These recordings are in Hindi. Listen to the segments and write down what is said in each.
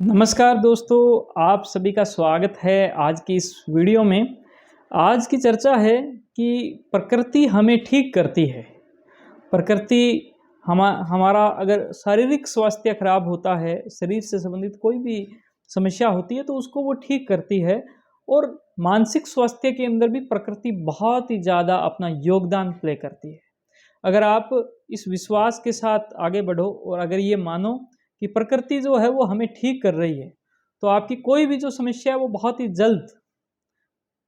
नमस्कार दोस्तों, आप सभी का स्वागत है आज की इस वीडियो में। आज की चर्चा है कि प्रकृति हमें ठीक करती है। प्रकृति हमारा अगर शारीरिक स्वास्थ्य खराब होता है, शरीर से संबंधित कोई भी समस्या होती है तो उसको वो ठीक करती है। और मानसिक स्वास्थ्य के अंदर भी प्रकृति बहुत ही ज़्यादा अपना योगदान प्ले करती है। अगर आप इस विश्वास के साथ आगे बढ़ो और अगर ये मानो कि प्रकृति जो है वो हमें ठीक कर रही है, तो आपकी कोई भी जो समस्या है वो बहुत ही जल्द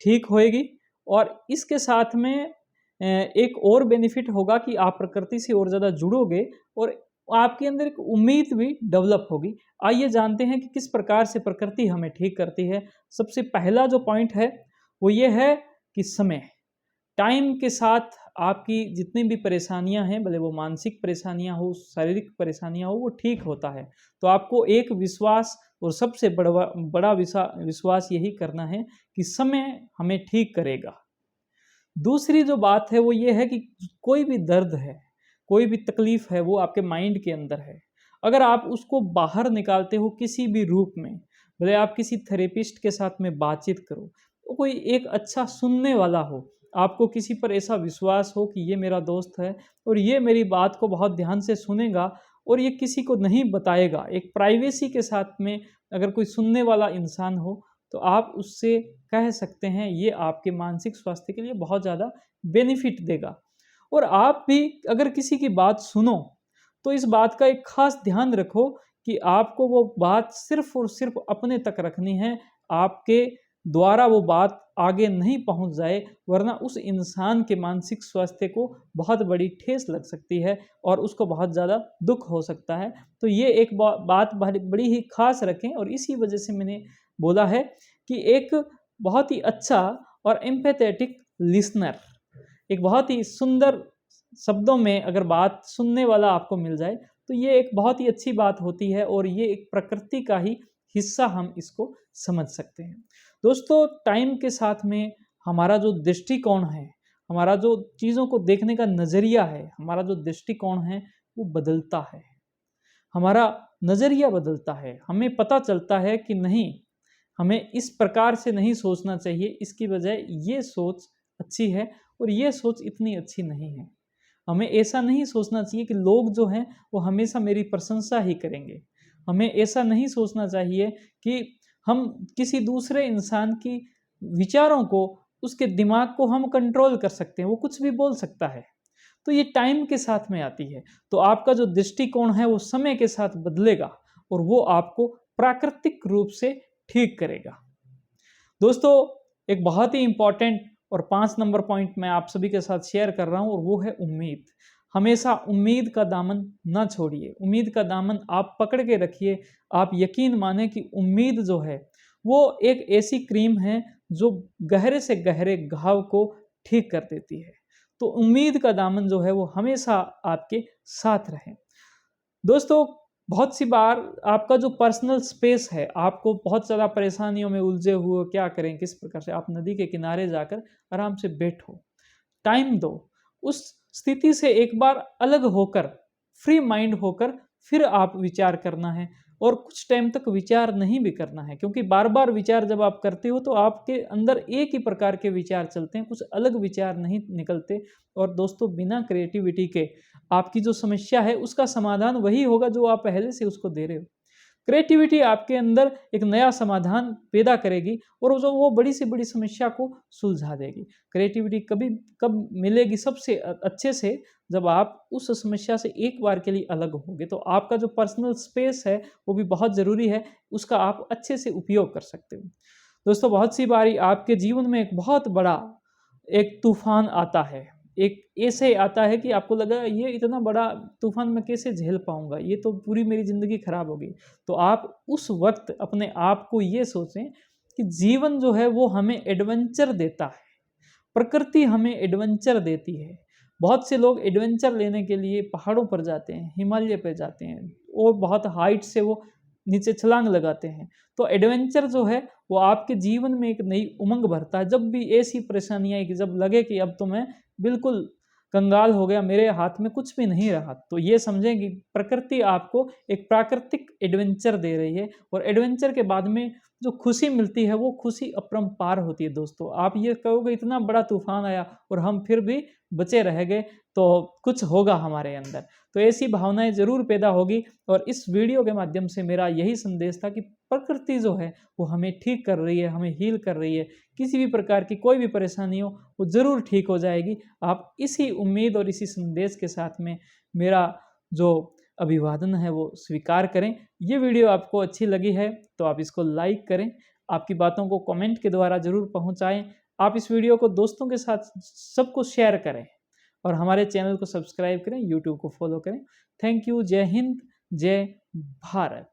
ठीक होएगी। और इसके साथ में एक और बेनिफिट होगा कि आप प्रकृति से और ज़्यादा जुड़ोगे और आपके अंदर एक उम्मीद भी डेवलप होगी। आइए जानते हैं कि किस प्रकार से प्रकृति हमें ठीक करती है। सबसे पहला जो पॉइंट है वो ये है कि समय। टाइम के साथ आपकी जितनी भी परेशानियां हैं, भले वो मानसिक परेशानियां हो, शारीरिक परेशानियां हो, वो ठीक होता है। तो आपको एक विश्वास और सबसे बड़ा बड़ा विश्वास यही करना है कि समय हमें ठीक करेगा। दूसरी जो बात है वो ये है कि कोई भी दर्द है, कोई भी तकलीफ है, वो आपके माइंड के अंदर है। अगर आप उसको बाहर निकालते हो किसी भी रूप में, भले आप किसी थेरेपिस्ट के साथ में बातचीत करो, तो कोई एक अच्छा सुनने वाला हो, आपको किसी पर ऐसा विश्वास हो कि ये मेरा दोस्त है और ये मेरी बात को बहुत ध्यान से सुनेगा और ये किसी को नहीं बताएगा, एक प्राइवेसी के साथ में अगर कोई सुनने वाला इंसान हो, तो आप उससे कह सकते हैं, ये आपके मानसिक स्वास्थ्य के लिए बहुत ज़्यादा बेनिफिट देगा। और आप भी अगर किसी की बात सुनो, तो इस बात का एक खास ध्यान रखो कि आपको वो बात सिर्फ और सिर्फ अपने तक रखनी है। आपके द्वारा वो बात आगे नहीं पहुंच जाए, वरना उस इंसान के मानसिक स्वास्थ्य को बहुत बड़ी ठेस लग सकती है और उसको बहुत ज़्यादा दुख हो सकता है। तो ये एक बात बड़ी ही खास रखें। और इसी वजह से मैंने बोला है कि एक बहुत ही अच्छा और एम्पैथेटिक लिसनर, एक बहुत ही सुंदर शब्दों में अगर बात सुनने वाला आपको मिल जाए, तो ये एक बहुत ही अच्छी बात होती है और ये एक प्रकृति का ही हिस्सा हम इसको समझ सकते हैं। दोस्तों, टाइम के साथ में हमारा जो दृष्टिकोण है, हमारा जो चीज़ों को देखने का नज़रिया है, हमारा जो दृष्टिकोण है वो बदलता है। हमारा नज़रिया बदलता है, हमें पता चलता है कि नहीं, हमें इस प्रकार से नहीं सोचना चाहिए, इसकी बजाय ये सोच अच्छी है और ये सोच इतनी अच्छी नहीं है। हमें ऐसा नहीं सोचना चाहिए कि लोग जो हैं वो हमेशा मेरी प्रशंसा ही करेंगे। हमें ऐसा नहीं सोचना चाहिए कि हम किसी दूसरे इंसान की विचारों को, उसके दिमाग को हम कंट्रोल कर सकते हैं, वो कुछ भी बोल सकता है। तो ये टाइम के साथ में आती है। तो आपका जो दृष्टिकोण है वो समय के साथ बदलेगा और वो आपको प्राकृतिक रूप से ठीक करेगा। दोस्तों, एक बहुत ही इंपॉर्टेंट और 5 नंबर पॉइंट मैं आप सभी के साथ शेयर कर रहा हूं और वो है उम्मीद। हमेशा उम्मीद का दामन ना छोड़िए, उम्मीद का दामन आप पकड़ के रखिए। आप यकीन माने कि उम्मीद जो है वो एक ऐसी क्रीम है जो गहरे से गहरे घाव को ठीक कर देती है। तो उम्मीद का दामन जो है वो हमेशा आपके साथ रहे। दोस्तों, बहुत सी बार आपका जो पर्सनल स्पेस है, आपको बहुत ज़्यादा परेशानियों में उलझे हुए हो, क्या करें, किस प्रकार से आप नदी के किनारे जाकर आराम से बैठो, टाइम दो, उस स्थिति से एक बार अलग होकर, फ्री माइंड होकर फिर आप विचार करना है। और कुछ टाइम तक विचार नहीं भी करना है, क्योंकि बार बार विचार जब आप करते हो तो आपके अंदर एक ही प्रकार के विचार चलते हैं, कुछ अलग विचार नहीं निकलते। और दोस्तों, बिना क्रिएटिविटी के आपकी जो समस्या है उसका समाधान वही होगा जो आप पहले से उसको दे रहे हो। क्रिएटिविटी आपके अंदर एक नया समाधान पैदा करेगी और जो वो बड़ी से बड़ी समस्या को सुलझा देगी। क्रिएटिविटी कभी कब मिलेगी सबसे अच्छे से, जब आप उस समस्या से एक बार के लिए अलग होंगे। तो आपका जो पर्सनल स्पेस है वो भी बहुत ज़रूरी है, उसका आप अच्छे से उपयोग कर सकते हो। दोस्तों, बहुत सी बारी आपके जीवन में एक बहुत बड़ा एक तूफान आता है, एक ऐसे आता है कि आपको लगा ये इतना बड़ा तूफान मैं कैसे झेल पाऊंगा, ये तो पूरी मेरी ज़िंदगी खराब होगी। तो आप उस वक्त अपने आप को ये सोचें कि जीवन जो है वो हमें एडवेंचर देता है, प्रकृति हमें एडवेंचर देती है। बहुत से लोग एडवेंचर लेने के लिए पहाड़ों पर जाते हैं, हिमालय पर जाते हैं और बहुत हाइट से वो नीचे छलांग लगाते हैं। तो एडवेंचर जो है वो आपके जीवन में एक नई उमंग भरता है। जब भी ऐसी परेशानी आई कि जब लगे कि अब तो मैं बिल्कुल कंगाल हो गया, मेरे हाथ में कुछ भी नहीं रहा, तो ये समझें कि प्रकृति आपको एक प्राकृतिक एडवेंचर दे रही है, और एडवेंचर के बाद में जो खुशी मिलती है वो खुशी अपरंपार होती है दोस्तों। आप ये कहोगे इतना बड़ा तूफान आया और हम फिर भी बचे रह गए, तो कुछ होगा हमारे अंदर, तो ऐसी भावनाएं जरूर पैदा होगी। और इस वीडियो के माध्यम से मेरा यही संदेश था कि प्रकृति जो है वो हमें ठीक कर रही है, हमें हील कर रही है। किसी भी प्रकार की कोई भी परेशानी हो वो ज़रूर ठीक हो जाएगी। आप इसी उम्मीद और इसी संदेश के साथ में मेरा जो अभिवादन है वो स्वीकार करें। ये वीडियो आपको अच्छी लगी है तो आप इसको लाइक करें, आपकी बातों को कमेंट के द्वारा ज़रूर पहुंचाएं। आप इस वीडियो को दोस्तों के साथ सबको शेयर करें और हमारे चैनल को सब्सक्राइब करें, यूट्यूब को फॉलो करें। Thank you. जय हिंद, जय भारत।